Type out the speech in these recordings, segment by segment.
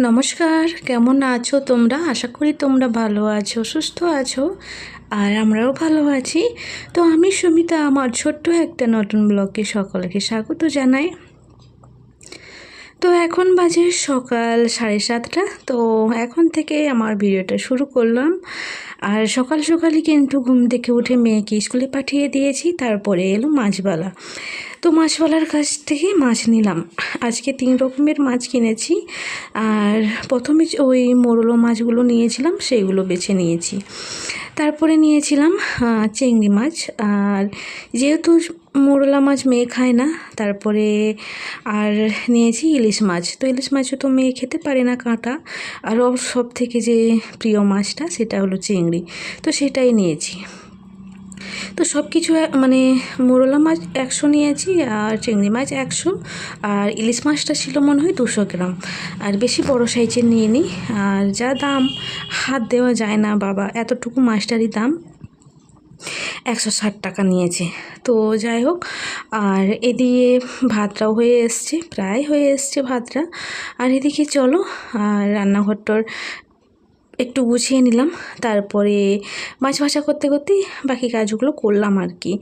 নমস্কার, কেমন আছো তোমরা? আশা করি তোমরা ভালো আছো, সুস্থ আছো। আর আমরাও ভালো আছি। তো আমি সুমিতা, আমার ছোট্ট একটা নতুন ব্লগে সকলকে স্বাগত জানাই। তো এখন বাজে সকাল 7:30। তো এখন থেকে আমার ভিডিওটা শুরু করলাম। আর সকাল সকালই কিন্তু ঘুম থেকে উঠে মেয়েকে স্কুলে পাঠিয়ে দিয়েছি, তারপরে এলো মাছবালা। তো মাছওয়ালার কাছ থেকে মাছ নিলাম। আজকে 3 রকমের মাছ কিনেছি। আর প্রথমে ওই মোরলো মাছগুলো নিয়েছিলাম, সেইগুলো বেছে নিয়েছি। তারপরে নিয়েছিলাম চিংড়ি মাছ। আর যেহেতু মোরলা মাছ মেয়ে খায় না, তারপরে আর নিয়েছি ইলিশ মাছ। তো ইলিশ মাছও তো মেয়ে খেতে পারে না, কাঁটা। আর ওর সব থেকে যে প্রিয় মাছটা সেটা হলো চিংড়ি, তো সেটাই নিয়েছি। তো সব কিছু মানে মোরলা মাছ 100 নিয়েছি, আর চিংড়ি মাছ 100, আর ইলিশ মাছটা ছিল মনে হয় 200 গ্রাম। আর বেশি বড় সাইজের নিয়ে নিই। আর যা দাম, হাত দেওয়া যায় না বাবা, এতটুকু মাছটারই দাম 160 টাকা নিয়েছে। তো যাই হোক, আর এদিকে ভাতটাও হয়ে এসছে, প্রায় হয়ে এসছে ভাতটা। আর এদিকে চলো, আর রান্নাঘরটার একটু গুছিয়ে নিলাম। তারপরে মাছ ভাজা করতে করতেই বাকি কাজগুলো করলাম আর কি।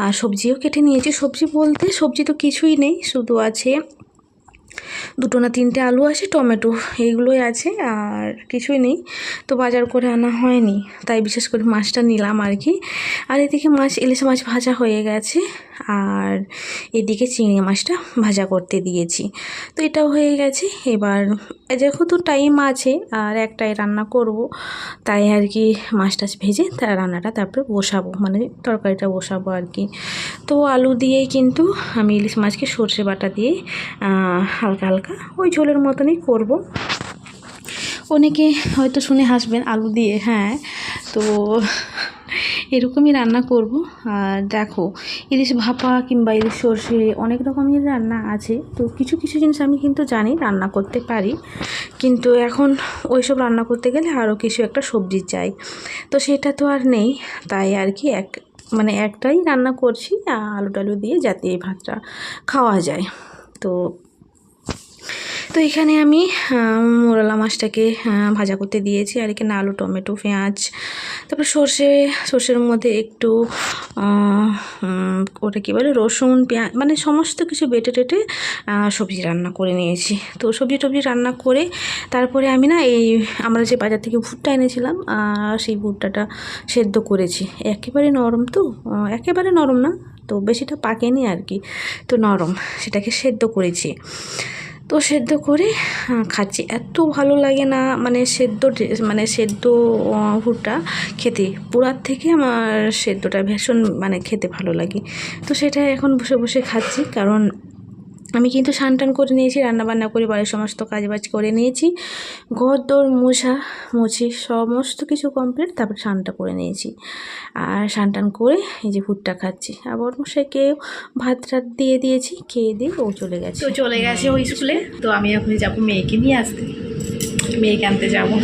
আর সবজিও কেটে নিয়েছি। সবজি বলতে সবজি তো কিছুই নেই, শুধু আছে 2 না 3টে আলু আছে, টমেটো, এইগুলোই আছে, আর কিছুই নেই। তো বাজার করে আনা হয়নি, তাই বিশেষ করে মাছটা নিলাম আর কি। আর এদিকে ইলিশ মাছ ভাজা হয়ে গেছে। আর এদিকে চিংড়ি মাছটা ভাজা করতে দিয়েছি। তো এটাও হয়ে গেছে। এবার যেহেতু টাইম আছে আর একটাই রান্না করব, তাই আর কি মাছ টাছ ভেজে তার রান্নাটা তারপরে বসাবো, মানে তরকারিটা বসাবো আর কি। তো আলু দিয়েই কিন্তু আমি ইলিশ মাছকে সর্ষে বাটা দিয়ে হালকা হালকা ওই ঝোলের মতনই করব। অনেকে হয়তো শুনে হাসবেন, আলু দিয়ে, হ্যাঁ, তো এরকমই রান্না করব। আর দেখো, ইলিশ ভাপা কিংবা ইলিশ সর্ষে অনেক রকমের রান্না আছে। তো কিছু কিছু জিনিস আমি কিন্তু জানি, রান্না করতে পারি, কিন্তু এখন ওইসব রান্না করতে গেলে আরও কিছু একটা সবজি চাই। তো সেটা তো আর নেই, তাই আর কি মানে একটাই রান্না করছি, আলু টালু দিয়ে, যাতে এই ভাতটা খাওয়া যায়। তো তো এখানে আমি মোরলা মাছটাকে ভাজা করতে দিয়েছি। আর এখানে আলু, টমেটো, পেঁয়াজ, তারপর সর্ষের মধ্যে একটু ওটা কী বলে, রসুন, পেঁয়াজ, মানে সমস্ত কিছু বেটে টেটে সবজি রান্না করে নিয়েছি। তো সবজি টবজি রান্না করে তারপরে আমি না আমরা যে বাজার থেকে ভুট্টা এনেছিলাম, সেই ভুট্টাটা সেদ্ধ করেছি। একেবারে নরম, তো একেবারে নরম না, তো বেশিটা পাকেনি আর কি, তো নরম, সেটাকে সেদ্ধ করেছি। তো সেদ্ধ করে খাচ্ছি, এত ভালো লাগে না, মানে সেদ্ধ ভুট্টা খেতে পুরার থেকে আমার সেদ্ধটা ভীষণ মানে খেতে ভালো লাগে। তো সেটা এখন বসে বসে খাচ্ছি, কারণ আমি কিন্তু স্নান টান করে নিয়েছি, রান্নাবান্না করে বাড়ির সমস্ত কাজবাজ করে নিয়েছি, ঘর দোর মুছি সমস্ত কিছু কমপ্লিট, তারপর স্নানটা করে নিয়েছি। আর স্নান টান করে এই যে ভুট্টা খাচ্ছি। আর বড়মশাইকেও ভাত টাত দিয়ে দিয়েছি, খেয়ে দিয়ে ও চলে গেছে। তো চলে গেছে ওই স্কুলে। তো আমি এখন যাবো মেয়েকে নিয়ে আসতে, মেয়েকে আনতে যাবো।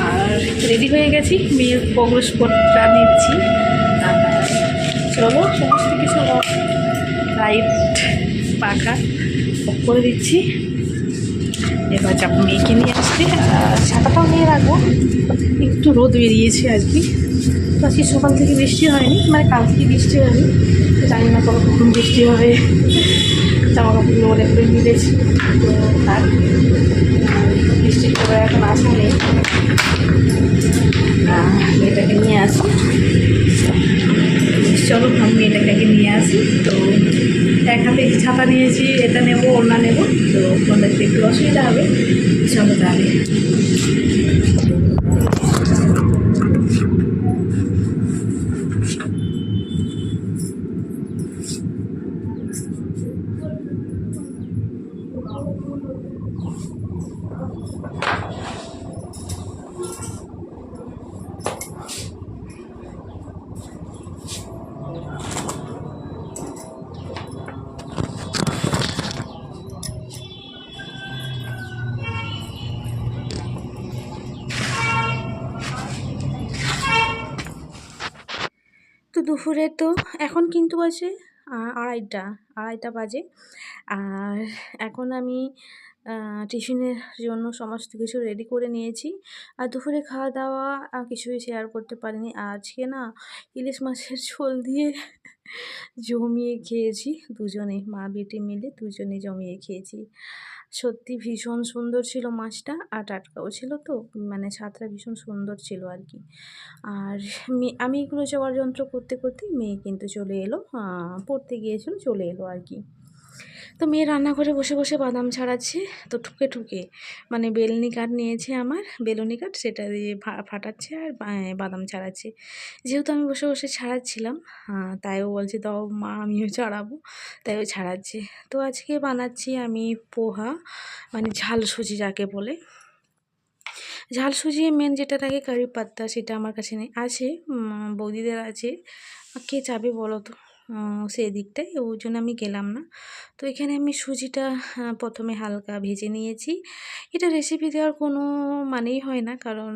আর রেডি হয়ে গেছি, মেয়ের প্রগ্রেস রিপোর্টটা নিচ্ছি। চলো, সমস্ত কিছু লাইট পাখা অফ করে দিচ্ছি। এবার যাবো মেয়েকে নিয়ে আসতে। আর ছাতাটাও নিয়ে রাখবো, একটু রোদ বেরিয়েছে আর কি। তো আজকে সকাল থেকে বৃষ্টি হয়নি, মানে কাল থেকে বৃষ্টি হয়নি, জানি না কখন বৃষ্টি হবে। জামা কাপড়গুলো অনেক করে মিলেছি, তো তার বৃষ্টির খবর এখন আসা নেই। মেয়েটাকে নিয়ে আসি, চলো আমি মেয়েটাকে নিয়ে আসি। তো এক হাতে ছাতা নিয়েছি, এটা নেবো, ওড়না নেবো, তো ওনাদের একটু অসুবিধা হবে। চলো তাহলে। তো দুপুরে তো এখন কিন্তু আছে 2:30 বাজে। আর এখন আমি টিফিনের জন্য সমস্ত কিছু রেডি করে নিয়েছি। আর দুপুরে খাওয়া-দাওয়া কিছুই শেয়ার করতে পারিনি। আজকে না ইলিশ মাছের ঝোল দিয়ে জমিয়ে খেয়েছি দুজনে, মা-বেটি মিলে দুজনে জমিয়ে খেয়েছি। সত্যি ভীষণ সুন্দর ছিল মাছটা আর টাটকাও ছিল তো, মানে স্বাদটা ভীষণ সুন্দর ছিল আরকি। আর আমি এগুলো যন্ত্র করতে, করতেই মেয়ে কিন্তু চলে এলো। পড়তে গিয়েছিল, চলে এলো আরকি। তো মেয়ে রান্নাঘরে বসে, বসে বাদাম ছাড়াচ্ছে। তো ঠুকে, ঠুকে মানে বেলনি কাঠ নিয়েছে আমার, বেলুনি কাঠ সেটা দিয়ে ফাটাচ্ছে আর বাদাম ছাড়াচ্ছে। যেহেতু আমি বসে, বসে ছাড়াচ্ছিলাম, তাই ও বলছে, "দাও মা আমিও ছাড়াবো।" তাই ও ছাড়াচ্ছে। তো আজকে বানাচ্ছি আমি পোহা, মানে ঝাল সুজি যাকে বলে। ঝাল সুজি মেন যেটা থাকে কারি পাত্তা, সেটা আমার কাছে নেই। আছে, বৌদিদের আছে। কে যাবে বলো তো সেদিকটায়? ওই জন্য আমি গেলাম না। তো এখানে আমি সুজিটা ১ম এ হালকা ভেজে নিয়েছি। এটা রেসিপি দেওয়ার কোনো মানেই হয় না, কারণ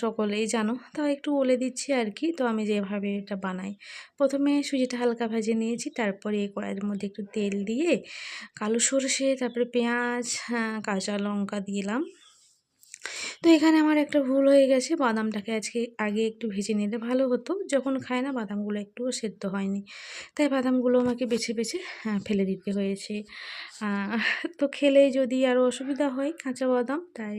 সকলেই জানো। তাও একটু বলে দিচ্ছি আরকি। তো আমি যেভাবে এটা বানাই। ১ম এ সুজিটা হালকা ভেজে নিয়েছি। তারপরে কড়াইয়ের মধ্যে একটু তেল দিয়ে কালো সরষে, তারপরে পেঁয়াজ, কাঁচা লঙ্কা দিলাম। তো এখানে আমার একটা ভুল হয়ে গেছে। বাদামটাকে আগে একটু ভেজে নিলে ভালো হতো। যখন খাই না বাদামগুলো একটুও সেদ্ধ হয়নি। তাই বাদামগুলো আমাকে বেছে, বেছে ফেলে দিতে হয়েছে। আ তো খেলে যদি আরও অসুবিধা হয় কাঁচা বাদাম, তাই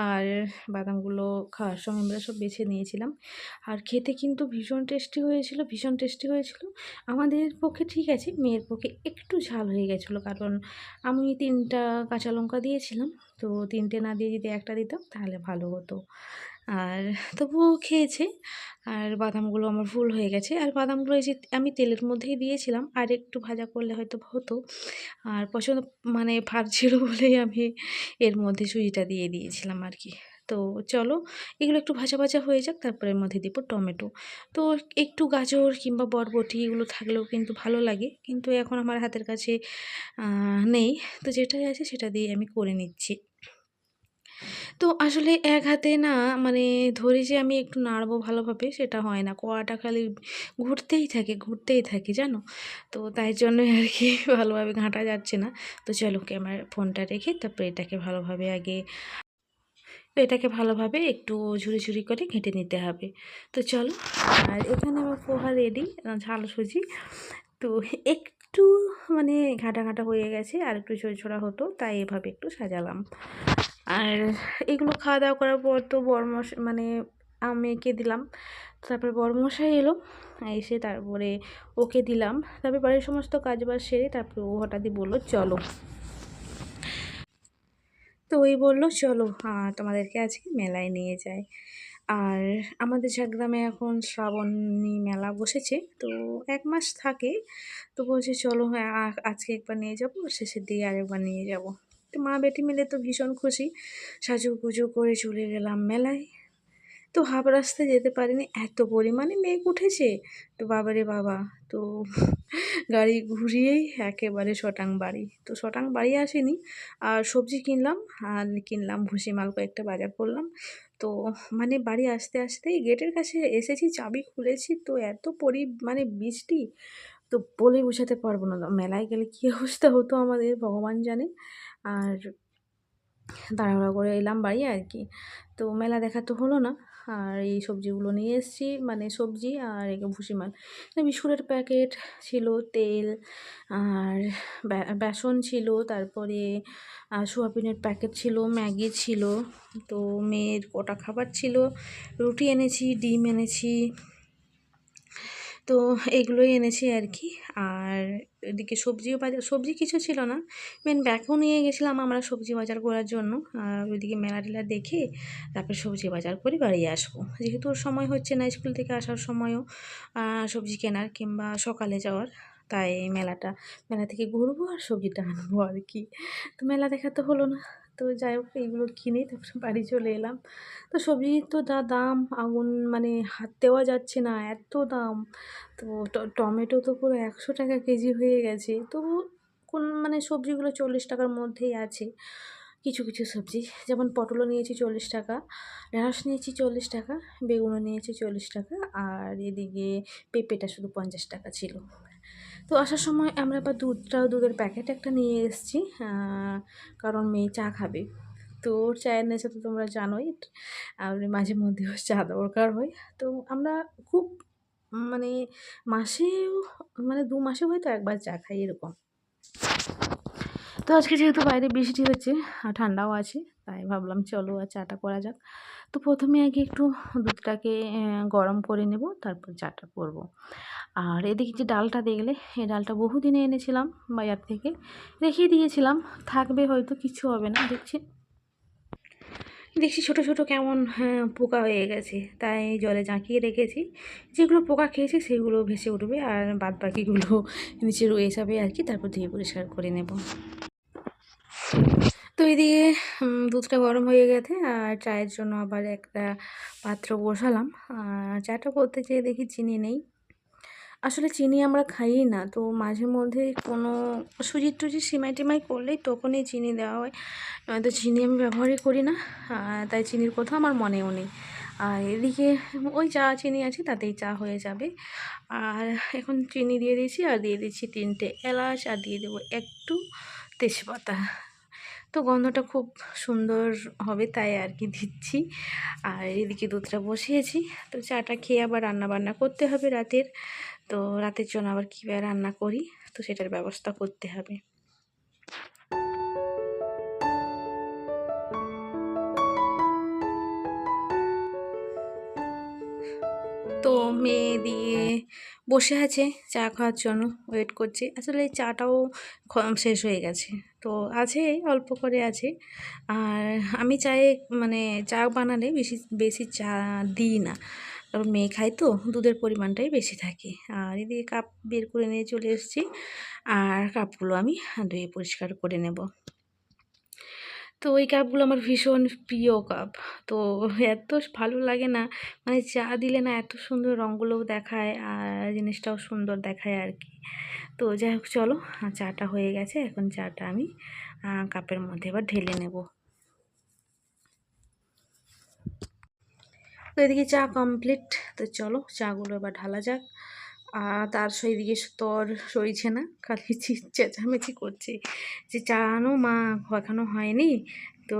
আর বাদামগুলো খাওয়ার সময় আমরা সব বেছে নিয়েছিলাম। আর খেতে কিন্তু ভীষণ টেস্টি হয়েছিল, ভীষণ টেস্টি হয়েছিল। আমাদের পক্ষে ঠিক আছে, মেয়ের পক্ষে একটু ঝাল হয়ে গেছিলো, কারণ আমি ৩ টা কাঁচা লঙ্কা দিয়েছিলাম। তো ৩ টে না দিয়ে যদি ১ টা দিতাম তাহলে ভালো হতো। আর তবুও খেয়েছে। আর বাদামগুলো আমার ভুল হয়ে গেছে। আর বাদামগুলো এই যে আমি তেলের মধ্যেই দিয়েছিলাম, আরেকটু ভাজা করলে হয়তো হতো। আর পছন্দ মানে ভাবছিল বলেই আমি এর মধ্যে সুজিটা দিয়ে দিয়েছিলাম আরকি। তো চলো এগুলো একটু ভাজা, ভাজা হয়ে যাক, তারপরে এর মধ্যে দিব টমেটো। তো একটু গাজর কিংবা বরবটি এগুলো থাকলেও কিন্তু ভালো লাগে। কিন্তু এখন আমার হাতের কাছে নেই। তো যেটাই আছে সেটা দিয়ে আমি করে নিচ্ছি। তো আসলে এক হাতে না, মানে ধরে যে আমি একটু নাড়বো ভালোভাবে সেটা হয় না। কড়াটা খালি ঘুরতেই থাকে জানো? তো তাই জন্যই আরকি ভালোভাবে ঘাঁটা যাচ্ছে না। তো চলো ফোনটা রেখে তারপরে এটাকে ভালোভাবে একটু ঝুরি করে ঘেঁটে নিতে হবে। তো চলো, আর এখানে আমার পোহা রেডি, ঝাল সুজি। তো একটু মানে ঘাঁটা হয়ে গেছে, আর একটু ঝরঝরা হতো, তাই এভাবে একটু সাজালাম। আর এগুলো খাওয়া-দাওয়া করার পর তো মানে মেয়েকে দিলাম। তারপরে বড়মশাই এলো। এসে তারপরে ওকে দিলাম। তারপরে বাড়ির সমস্ত কাজবাজ সেরে তারপরে ও হঠাৎই বলল, "চলো।" তো ওই বলল, "চলো তোমাদেরকে আজকে মেলায় নিয়ে যাই।" আর আমাদের ঝাড়গ্রামে এখন শ্রাবণী মেলা বসেছে। তো ১ মাস থাকে। তো বলছে, "চলো, হ্যাঁ, আজকে একবার নিয়ে যাবো, শেষের দিকে আরেকবার নিয়ে যাবো।" তো মা-বেটি মিলে তো ভীষণ খুশি। সাজুগুজু করে চলে গেলাম মেলায়। তো হাফ রাস্তায় যেতে পারিনি, এত পরিমাণে মেঘ উঠেছে। তো বাবারে বাবা! তো গাড়ি ঘুরিয়েই একেবারে সটাং বাড়ি। তো সটাং বাড়ি আসিনি। আর সবজি কিনলাম, আর কিনলাম ভুসিমাল কয়েকটা বাজার করলাম। তো মানে বাড়ি আসতেই গেটের কাছে এসেছি, চাবি খুলেছি, তো এত মানে বৃষ্টি, তো বলে বোঝাতে পারবো না। মেলায় গেলে কী অবস্থা হতো আমাদের ভগবান জানে। আর তাড়াহুড়া করে এলাম বাড়ি আরকি। তো মেলা দেখা তো হলো না। আর এই সবজিগুলো নিয়ে এসেছি, মানে সবজি আর ভুসিমাল। বিস্কুটের প্যাকেট ছিল, তেল, আর বেসন ছিল, তারপরে সোয়াবিনের প্যাকেট ছিল, ম্যাগি ছিল। তো মেয়ের কটা খাবার ছিল, রুটি এনেছি, ডিম এনেছি। তো এগুলোই এনেছি আরকি। আর এদিকে সবজি কিছু ছিল না। মেন ব্যাগও নিয়ে গেছিলাম আমরা সবজি বাজার করার জন্য। আর ওইদিকে মেলা-টেলা দেখে তারপরে সবজি বাজার করে বাড়ি আসবো। যেহেতু ওর সময় হচ্ছে না স্কুল থেকে আসার সময়ও সবজি কেনার কিংবা সকালে যাওয়ার। তাই মেলা থেকে ঘুরবো আর সবজিটা আনবো আরকি। তো মেলা দেখা তো হলো না। তো যাই হোক, এইগুলো কিনে তারপরে বাড়ি চলে এলাম। তো সবজির তো যা দাম, আগুন, মানে হাত দেওয়া যাচ্ছে না, এত দাম। তো টমেটো তো পুরো ১০০ টাকা কেজি হয়ে গেছে। তবু মানে সবজিগুলো ৪০ টাকার মধ্যেই আছে। কিছু সবজি, যেমন পটলও নিয়েছি ৪০ টাকা, ঢেঁড়স নিয়েছি ৪০ টাকা, বেগুনও নিয়েছি ৪০ টাকা, আর এদিকে পেঁপেটা শুধু ৫০ টাকা ছিল। তো তো আসার সময় আমরা আবার দুধের প্যাকেট একটা নিয়ে এসেছি, কারণ মেয়ে চা খাবে। তো ওর চায়ের নেশা তো তোমরা জানোই, আর মাঝে মধ্যে ওর চা দরকার হয়। তো আমরা খুব মানে মাসেও ২ মাসে হয়তো একবার চা খাই এরকম। তো আজকে যেহেতু বাইরে বৃষ্টি হচ্ছে আর ঠান্ডাও আছে, তাই ভাবলাম চলো আর চাটা করা যাক। তো প্রথমে আগে একটু দুধটাকে গরম করে নেব, তারপর চাটা করব। আর এদিকে যে ডালটা দেখলে, এই ডালটা বহুদিনে এনেছিলাম বাজার থেকে, রেখে দিয়েছিলাম, থাকবে হয়তো, কিছু হবে না। দেখছি ছোট ছোট কেমন পোকা হয়ে গেছে, তাই জলে জাঁকিয়ে রেখেছি। যেগুলো পোকা খেয়েছে সেগুলো ভেসে উঠবে, আর বাদ বাকিগুলো নিচে রয়ে যাবে আর কি, তারপর ধুয়ে পরিষ্কার করে নেব। তো এদিকে দুধটা গরম হয়ে গেছে, আর চায়ের জন্য আবার একটা পাত্র বসালাম। চাটা করতে যেয়ে দেখি চিনি নেই। আসলে চিনি আমরা খাইই না, তো মাঝে মধ্যে কোনো সুজি সিমাই টিমাই করলেই তখনই চিনি দেওয়া হয়, নয়তো চিনি আমি ব্যবহারই করি না। তাই চিনির কথা আমার মনেও নেই। আর এদিকে ওই চা চিনি আছে, তাতেই চা হয়ে যাবে। আর এখন চিনি দিয়ে দিয়েছি, আর দিয়ে দিচ্ছি 3টে এলাচ, আর দিয়ে দেবো একটু তেজপাতা। তো গন্ধটা খুব সুন্দর হবে, তাই আর কি দিচ্ছি। আর এদিকে দুধটা বসিয়েছি। তো চাটা খেয়ে আবার রান্না বান্না করতে হবে রাতের। তো রাতের জন্য আবার কীভাবে রান্না করি, তো সেটার ব্যবস্থা করতে হবে। তো মেয়ে দিয়ে বসে আছে চা খাওয়ার জন্য, ওয়েট করছে। আসলে এই চাটাও শেষ হয়ে গেছে, তো আছে অল্প করে আছে। আর আমি চায়ে চা বানালে বেশি বেশি চা দিই না, কারণ মেয়ে খায় তো, দুধের পরিমাণটাই বেশি থাকে। আর এদিকে কাপ বের করে নিয়ে চলে এসেছি, আর কাপগুলো আমি ধুয়ে পরিষ্কার করে নেব। তো ওই কাপগুলো আমার ভীষণ প্রিয় কাপ। তো এত ভালো লাগে না, চা দিলে না এত সুন্দর রঙগুলোও দেখায়, আর জিনিসটাও সুন্দর দেখায় আর কি। তো যাই হোক, চলো, চাটা হয়ে গেছে, এখন চাটা আমি কাপের মধ্যে এবার ঢেলে নেব। তো এদিকে চা কমপ্লিট। তো চলো চাগুলো এবার ঢালা যাক। তার এদিকে স্তর সইছে না, খালি চেঁচামেচি করছে যে চা আনো মা, এখনো হয়নি। তো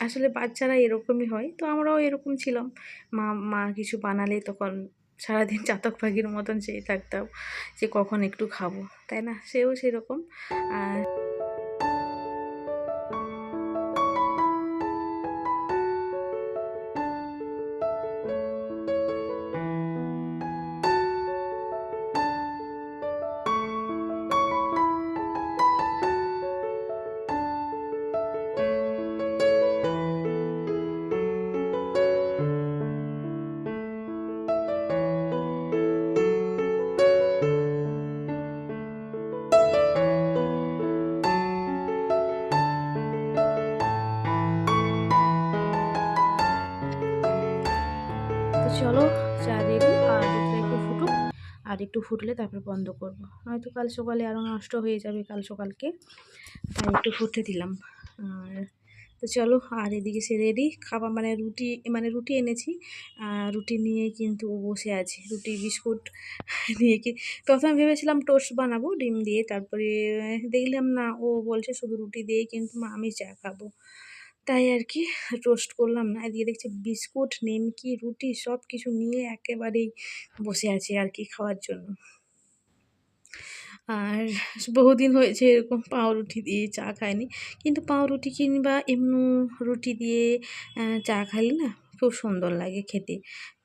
আসলে বাচ্চারা এরকমই হয়, তো আমরাও এরকম ছিলাম। মা কিছু বানালে তখন সারাদিন চাতক পাখির মতন চেয়ে থাকতাম যে কখন একটু খাবো, তাই না? সেও সেরকম। আর তো চলো, চা রেডি, আর দুধটা একটু ফুটুক, আর একটু ফুটলে তারপর বন্ধ করব, নয়তো কাল সকালে আরও নষ্ট হয়ে যাবে কাল সকালকে, তাই একটু ফুটতে দিলাম। আর তো চলো, আর এদিকে সে রেডি খাবার, রুটি এনেছি, রুটি নিয়ে কিন্তু ও বসে আছে, রুটি বিস্কুট নিয়ে কি। প্রথমে ভেবেছিলাম টোস্ট বানাবো ডিম দিয়ে, তারপরে দেখলাম না, ও বলছে শুধু রুটি দিয়েই কিন্তু মা আমি চা খাবো, তাই আর কি টোস্ট করলাম না। এদিকে দেখছি বিস্কুট, নিমকি, রুটি সব কিছু নিয়ে একেবারেই বসে আছে আর কি খাওয়ার জন্য। আর বহুদিন হয়েছে এরকম পাউরুটি দিয়ে চা খাইনি, কিন্তু পাউরুটি কিংবা এমনি রুটি দিয়ে চা খাইলে না খুব সুন্দর লাগে খেতে,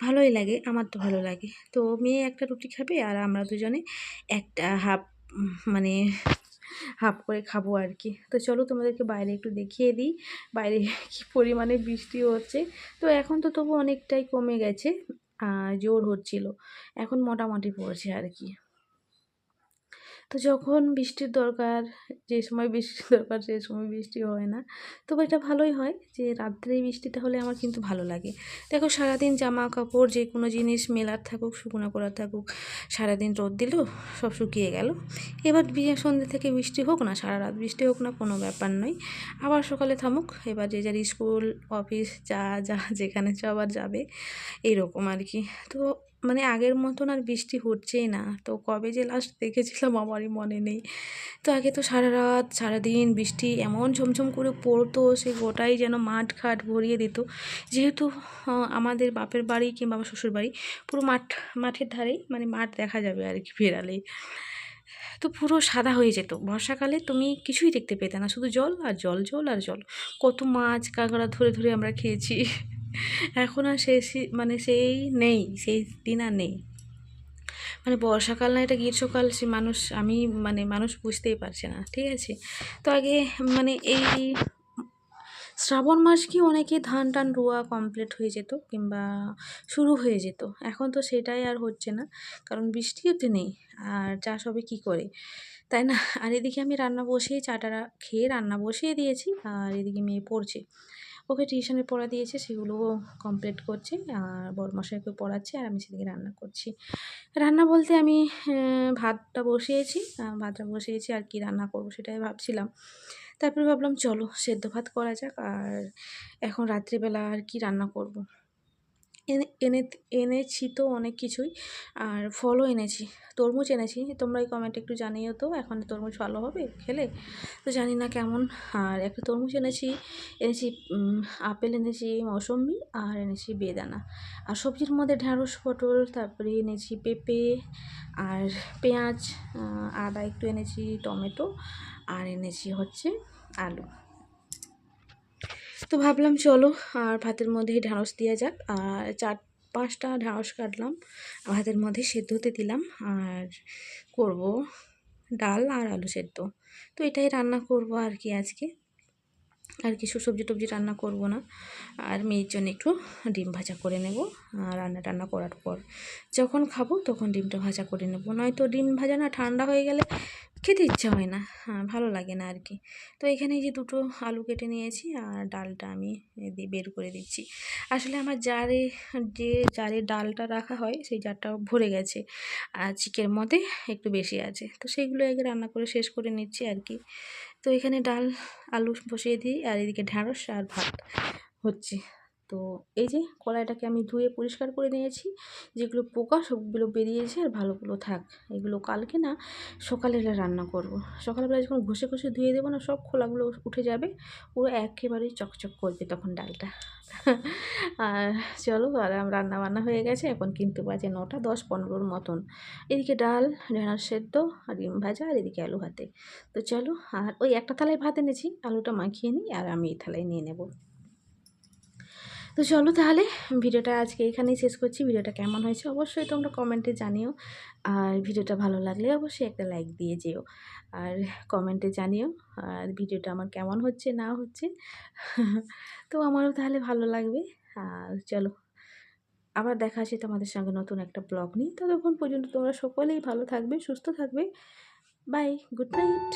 ভালোই লাগে, আমার তো ভালো লাগে। তো মেয়ে একটা রুটি খাবে, আর আমরা দুজনে একটা হাফ মানে হাফ করে খাবো আর কি। তো চলো তোমাদেরকে বাইরে একটু দেখিয়ে দিই, বাইরে কী পরিমাণে বৃষ্টি হচ্ছে। তো এখন তো তবু অনেকটাই কমে গেছে, জোর হচ্ছিল, এখন মোটামুটি পড়ছে আর কি। তো যখন বৃষ্টির দরকার, যে সময় বৃষ্টির দরকার সে সময় বৃষ্টি হয় না। তবে এটা ভালোই হয় যে রাত্রে বৃষ্টিটা হলে আমার কিন্তু ভালো লাগে। দেখো সারাদিন জামা কাপড় যে কোনো জিনিস মেলার থাকুক, শুকনো করার থাকুক, সারাদিন রোদ দিল, সব শুকিয়ে গেল। এবার সন্ধ্যে থেকে বৃষ্টি হোক না, সারা রাত বৃষ্টি হোক না, কোনো ব্যাপার নয়, আবার সকালে থামুক, এবার যে যার স্কুল অফিস যা যেখানে আবার যাবে, এইরকম আর কি। তো মানে আগের মতন আর বৃষ্টি হচ্ছেই না। তো কবে যে লাস্ট দেখেছিলাম আমারই মনে নেই। তো আগে তো সারা রাত সারাদিন বৃষ্টি এমন ঝমঝম করে পড়তো, সে গোটাই যেন মাঠ ঘাট ভরিয়ে দিত। যেহেতু আমাদের বাপের বাড়ি কিংবা আমার শ্বশুর বাড়ি পুরো মাঠের ধারেই, মানে মাঠ দেখা যাবে আর কি বেরালেই। তো পুরো সাদা হয়ে যেত। বর্ষাকালে তুমি কিছুই দেখতে পেতে না, শুধু জল আর জল, জল আর জল। কত মাছ কাঁকড়া ধরে ধরে আমরা খেয়েছি। এখন আর মানে সেই নেই, সেই দিন আর নেই। মানে বর্ষাকাল না এটা গ্রীষ্মকাল, সে মানুষ বুঝতেই পারছে না, ঠিক আছে। তো আগে মানে এই শ্রাবণ মাস কি অনেকে ধান টান রোয়া কমপ্লিট হয়ে যেত কিংবা শুরু হয়ে যেত। এখন তো সেটাই আর হচ্ছে না, কারণ বৃষ্টিও তো নেই। আর চাষ হবে কী করে, তাই না? আর এদিকে আমি রান্না বসিয়ে চাটা খেয়ে রান্না বসিয়ে দিয়েছি, আর এদিকে মেয়ে পড়ছে। ওকে টিউশনে পড়া দিয়েছে, সেগুলোও কমপ্লিট করছে, আর বড়মশাইকে পড়াচ্ছে, আর আমি সেদিকে রান্না করছি। রান্না বলতে আমি ভাতটা বসিয়েছি, আর কি রান্না করব সেটাই ভাবছিলাম। তারপরে ভাবলাম চলো সেদ্ধ ভাত করা যাক, আর এখন রাত্রিবেলা আর কি রান্না করব। এনেছি তো অনেক কিছুই, আর ফলও এনেছি, তরমুজ এনেছি। তোমরা এই কমেন্টে একটু জানিও তো, এখন তরমুজ ভালো হবে খেলে, তো জানি না কেমন। আর একটা তরমুজ এনেছি, আপেল এনেছি, মৌসম্বি, আর এনেছি বেদানা। আর সবজির মধ্যে ঢ্যাঁড়স, পটল, তারপরে এনেছি পেঁপে আর পেঁয়াজ, আদা একটু এনেছি, টমেটো, আর এনেছি হচ্ছে আলু। তো ভাবলাম চলো আর ভাতের মধ্যে ঢ্যাঁড়স দেওয়া যাক, আর 4-5টা ঢ্যাঁড়স কাটলাম, ভাতের মধ্যে সেদ্ধ হতে দিলাম, আর করব ডাল আর আলু সেদ্ধ। তো এটাই রান্না করব আর কি আজকে, আর কিছু সবজি টবজি রান্না করব না। আর মেয়ের জন্য একটু ডিম ভাজা করে নেব, রান্না টান্না করার পর যখন খাবো তখন ডিমটা ভাজা করে নেব। নয়তো ডিম ভাজা না ঠান্ডা হয়ে গেলে খেতে ইচ্ছা হয় না, ভালো লাগে না আর কি। তো এখানে যে দুটো আলু কেটে নিয়েছি, আর ডালটা আমি বের করে দিচ্ছি। আসলে আমার জারে ডালটা রাখা হয়, সেই জারটা ভরে গেছে, আর চিকের মধ্যে একটু বেশি আছে, তো সেইগুলো আগে রান্না করে শেষ করে নিচ্ছি আর কি। তো এখানে ডাল আলু বসিয়ে দিই, আর এদিকে ঢ্যাঁড়স আর ভাত হচ্ছে। তো এই যে কড়াইটাকে আমি ধুয়ে পরিষ্কার করে নিয়েছি, যেগুলো পোকা সবগুলো বেরিয়েছে, আর ভালোগুলো থাক। এগুলো কালকে না সকালবেলা রান্না করব। সকালবেলা যখন ঘষে ঘষে ধুয়ে দেবো না, সব খোলাগুলো উঠে যাবে, পুরো একেবারেই চকচক করবে তখন ডালটা। আর চলো, আর রান্না বান্না হয়ে গেছে, এখন কিন্তু বাজে 9টা 10-15 মতন। এদিকে ডাল, ঢেঁড়স সেদ্ধ, আর ডিম ভাজা, আর এদিকে আলু ভাতে। তো চলো, আর ওই একটা থালায় ভাত এনেছি, আলুটা মাখিয়ে নিই, আর আমি এই থালায় নিয়ে নেব। তো চলো তাহলে, ভিডিওটা আজকে এখানেই শেষ করছি। ভিডিওটা কেমন হয়েছে অবশ্যই তোমরা কমেন্টে জানিও, আর ভিডিওটা ভালো লাগলে অবশ্যই একটা লাইক দিয়ে যেও, আর কমেন্টে জানিও আর ভিডিওটা আমার কেমন হচ্ছে না হচ্ছে। তো আমারও তাহলে ভালো লাগবে। আর চলো, আবার দেখা আসে তোমাদের সঙ্গে নতুন একটা ব্লগ নিয়ে। ততক্ষণ পর্যন্ত তোমরা সকলেই ভালো থাকবে, সুস্থ থাকবে। Bye, good night.